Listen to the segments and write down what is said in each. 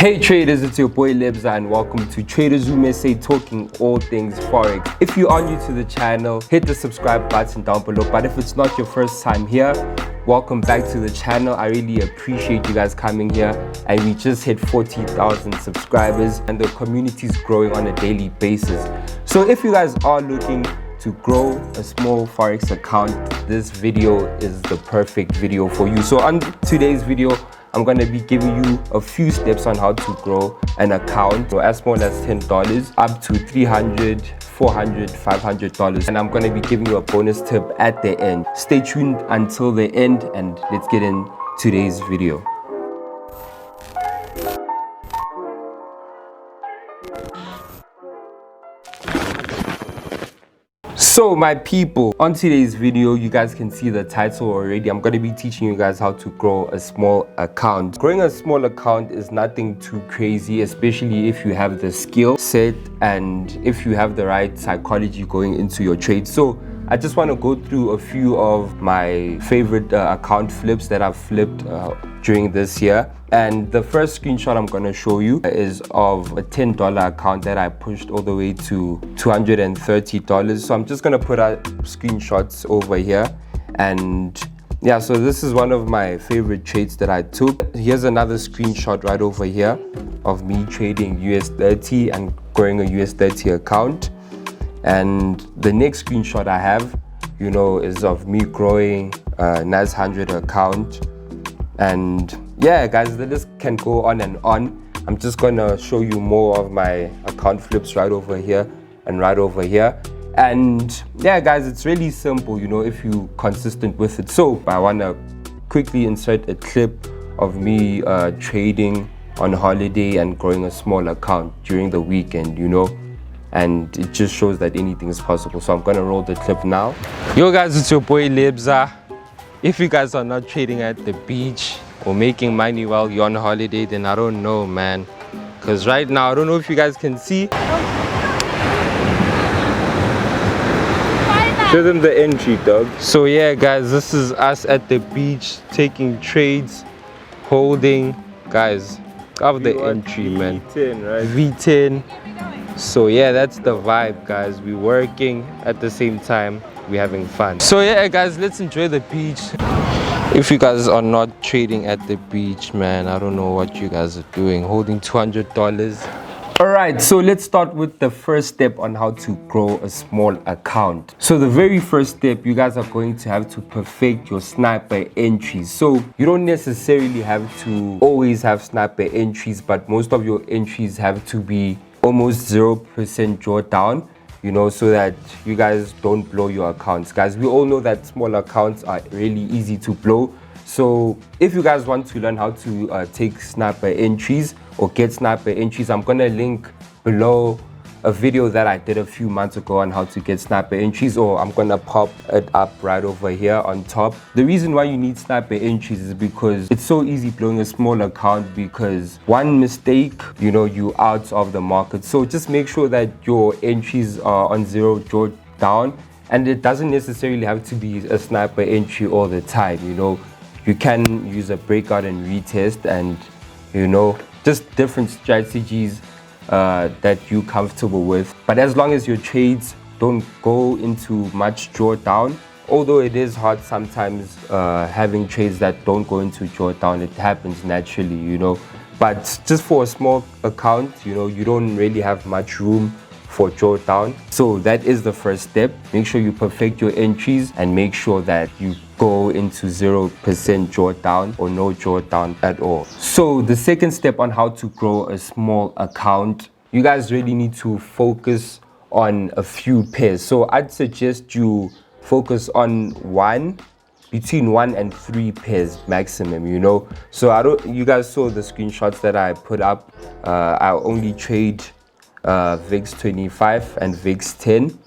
Hey traders, it's your boy Lebza and welcome to Traders Room SA, talking all things Forex. If you are new to the channel, hit the subscribe button down below. But if it's not your first time here, welcome back to the channel. I really appreciate you guys coming here, and we just hit 40,000 subscribers and the community is growing on a daily basis. So if you guys are looking to grow a small Forex account, this video is the perfect video for you. So on today's video, I'm going to be giving you a few steps on how to grow an account as small as $10 up to $300, $400, $500. And I'm going to be giving you a bonus tip at the end. Stay tuned until the end and let's get in today's video. So my people, on today's video, you guys can see the title already. I'm going to be teaching you guys how to grow a small account. Growing a small account is nothing too crazy, especially if you have the skill set and if you have the right psychology going into your trade. So I just want to go through a few of my favorite account flips that I've flipped during this year. And the first screenshot I'm going to show you is of a $10 account that I pushed all the way to $230. So I'm just going to put out screenshots over here. And yeah, so this is one of my favorite trades that I took. Here's another screenshot right over here of me trading US30 and growing a US30 account. And the next screenshot I have, is of me growing a NAS 100 account. And yeah, guys, the list can go on and on. I'm just gonna show you more of my account flips right over here and right over here. And yeah, guys, it's really simple, if you're consistent with it. So I wanna quickly insert a clip of me trading on holiday and growing a small account during the weekend, and it just shows that anything is possible. So I'm gonna roll the clip now. Yo guys, it's your boy Lebza. If you guys are not trading at the beach or making money while you're on holiday, then I don't know, man. Because right now, I don't know if you guys can see. Show them the entry, dog. So yeah, guys, this is us at the beach taking trades, holding. Guys, of the entry, man. V10, right? V10. So yeah, that's the vibe, guys. We're working at the same time, we're having fun. So yeah, guys, let's enjoy the beach. If you guys are not trading at the beach, man, I don't know what you guys are doing, holding $200. All right, so let's start with the first step on how to grow a small account. So the very first step, you guys are going to have to perfect your sniper entries. So you don't necessarily have to always have sniper entries, but most of your entries have to be almost 0% drawdown, so that you guys don't blow your accounts. Guys, we all know that small accounts are really easy to blow. So if you guys want to learn how to take sniper entries or get sniper entries, I'm gonna link below a video that I did a few months ago on how to get sniper entries, or I'm gonna pop it up right over here on top. The reason why you need sniper entries is because it's so easy blowing a small account, because one mistake, you out of the market. So just make sure that your entries are on 0 drawdown, and it doesn't necessarily have to be a sniper entry all the time. You can use a breakout and retest, and just different strategies that you're comfortable with. But as long as your trades don't go into much drawdown, although it is hard sometimes having trades that don't go into drawdown, it happens naturally, but just for a small account, you don't really have much room for drawdown. So that is the first step. Make sure you perfect your entries and make sure that you go into 0% drawdown or no drawdown at all. So the second step on how to grow a small account, you guys really need to focus on a few pairs. So I'd suggest you focus on between 1 and 3 pairs maximum, So you guys saw the screenshots that I put up. I only trade VIX 25 and VIX 10,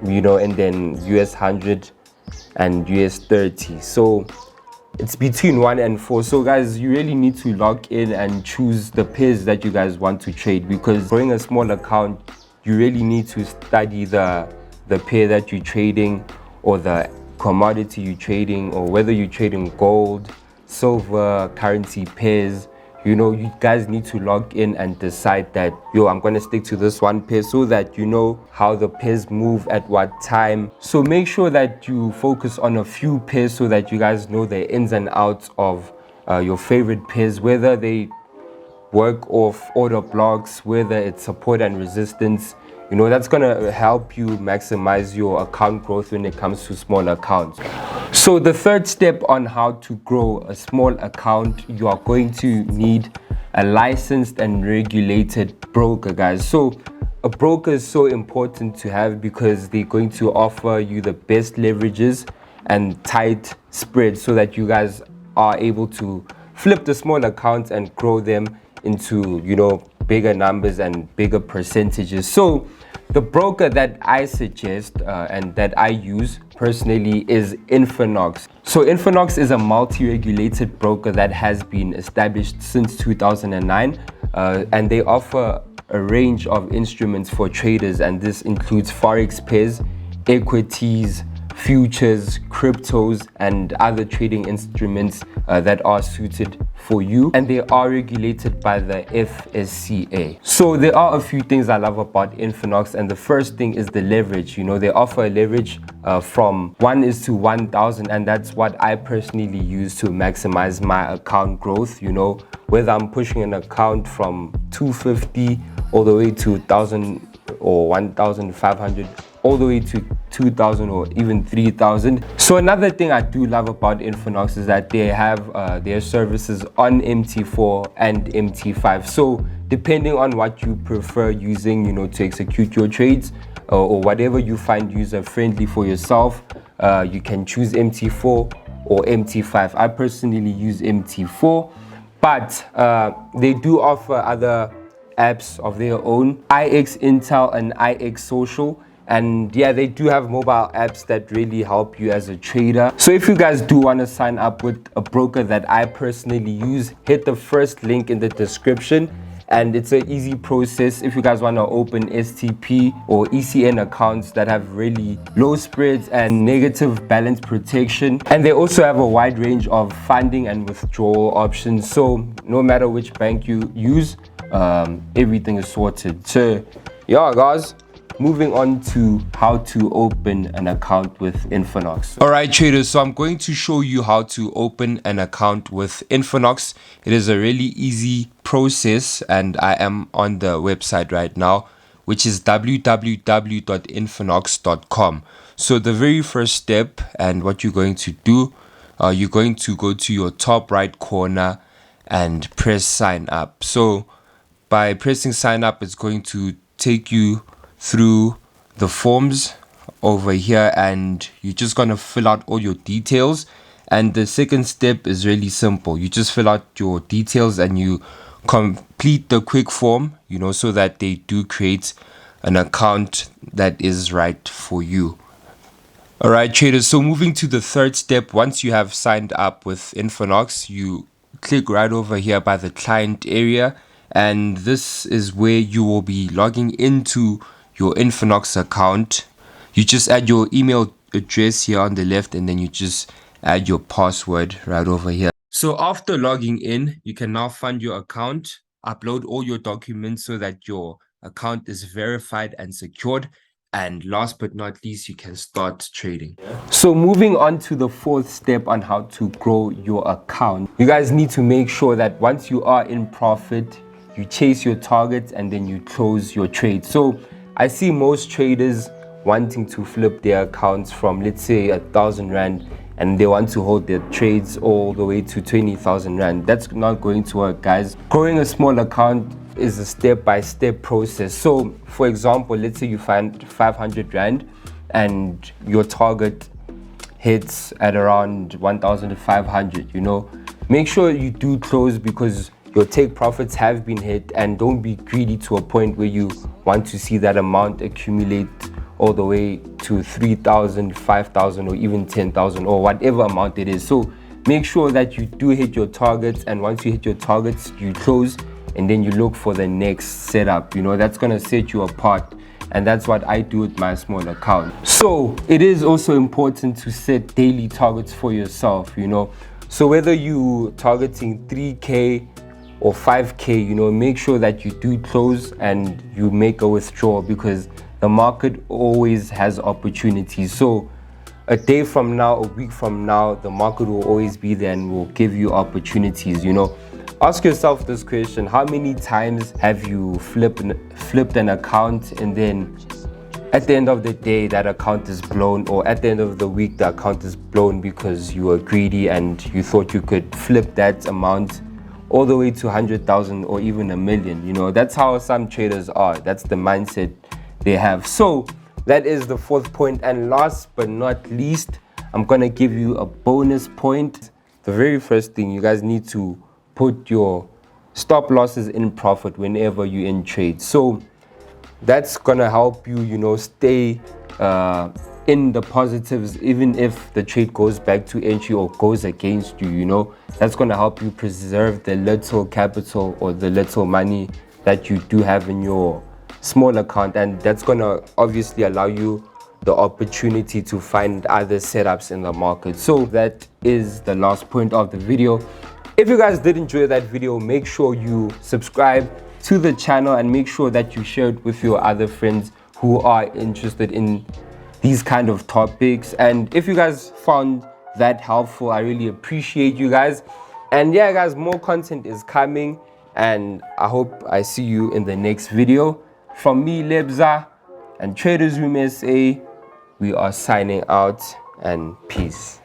and then US 100 and US 30. So it's between 1 and 4. So guys, you really need to lock in and choose the pairs that you guys want to trade, because growing a small account, you really need to study the pair that you're trading, or the commodity you're trading, or whether you're trading gold, silver, currency pairs. you know, you guys need to log in and decide that, yo, I'm going to stick to this one pair, so that you know how the pairs move at what time. So make sure that you focus on a few pairs so that you guys know the ins and outs of your favorite pairs, whether they work off order blocks, whether it's support and resistance. You know, that's gonna help you maximize your account growth when it comes to small accounts. So the third step on how to grow a small account, you are going to need a licensed and regulated broker, guys. So a broker is so important to have because they're going to offer you the best leverages and tight spreads so that you guys are able to flip the small accounts and grow them into, you know, bigger numbers and bigger percentages. So the broker that I suggest and that I use personally is INFINOX. So INFINOX is a multi-regulated broker that has been established since 2009, and they offer a range of instruments for traders, and this includes forex pairs, equities, futures, cryptos, and other trading instruments that are suited for you, and they are regulated by the FSCA. So there are a few things I love about INFINOX, and the first thing is the leverage. You know, they offer a leverage from 1:1,000, and that's what I personally use to maximize my account growth. You know, whether I'm pushing an account from 250 all the way to 1,000 or 1,500 all the way to 2,000 or even 3,000. So another thing I do love about INFINOX is that they have their services on MT4 and MT5. So depending on what you prefer using, you know, to execute your trades or whatever you find user friendly for yourself, you can choose MT4 or MT5. I personally use MT4, but they do offer other apps of their own, IX Intel and IX Social. And yeah, they do have mobile apps that really help you as a trader. So if you guys do want to sign up with a broker that I personally use, hit the first link in the description, and it's an easy process. If you guys want to open STP or ECN accounts that have really low spreads and negative balance protection, and they also have a wide range of funding and withdrawal options. So no matter which bank you use, everything is sorted. So yeah, guys, moving on to how to open an account with INFINOX. Alright traders, so I'm going to show you how to open an account with INFINOX. It is a really easy process, and I am on the website right now, which is www.infinox.com. So the very first step, and what you're going to do, you're going to go to your top right corner and press sign up. So by pressing sign up, it's going to take you through the forms over here, and you're just going to fill out all your details. And the second step is really simple. You just fill out your details and you complete the quick form, you know, so that they do create an account that is right for you. Alright traders, so moving to the third step, once you have signed up with INFINOX, you click right over here by the client area, and this is where you will be logging into your INFINOX account. You just add your email address here on the left, and then you just add your password right over here. So after logging in, you can now fund your account, upload all your documents so that your account is verified and secured, and last but not least, you can start trading. So moving on to the fourth step on how to grow your account, you guys need to make sure that once you are in profit, you chase your targets and then you close your trade. So I see most traders wanting to flip their accounts from, let's say, 1,000 Rand, and they want to hold their trades all the way to 20,000 Rand. That's not going to work, guys. Growing a small account is a step-by-step process. So for example, let's say you find 500 Rand and your target hits at around 1,500, you know, make sure you do close, because your take profits have been hit, and don't be greedy to a point where you want to see that amount accumulate all the way to 3,000, 5,000, or even 10,000, or whatever amount it is. So make sure that you do hit your targets, and once you hit your targets, you close, and then you look for the next setup. You know, that's gonna set you apart, and that's what I do with my small account. So it is also important to set daily targets for yourself, you know. So whether you targeting 3K or 5k, you know, make sure that you do close and you make a withdrawal, because the market always has opportunities. So a day from now, a week from now, the market will always be there and will give you opportunities. You know, ask yourself this question: how many times have you flipped an account, and then at the end of the day that account is blown, or at the end of the week the account is blown because you were greedy and you thought you could flip that amount all the way to 100,000 or even a million? You know, that's how some traders are. That's the mindset they have. So that is the fourth point, and last but not least, I'm gonna give you a bonus point. The very first thing, you guys need to put your stop losses in profit whenever you're in trade. So that's gonna help you, you know, stay in the positives, even if the trade goes back to entry or goes against you. You know, that's gonna help you preserve the little capital or the little money that you do have in your small account, and that's gonna obviously allow you the opportunity to find other setups in the market. So that is the last point of the video. If you guys did enjoy that video, make sure you subscribe to the channel and make sure that you share it with your other friends who are interested in these kind of topics. And if you guys found that helpful, I really appreciate you guys. And yeah guys, more content is coming, and I hope I see you in the next video. From me, Lebza, and Traders Room SA, we are signing out, and peace.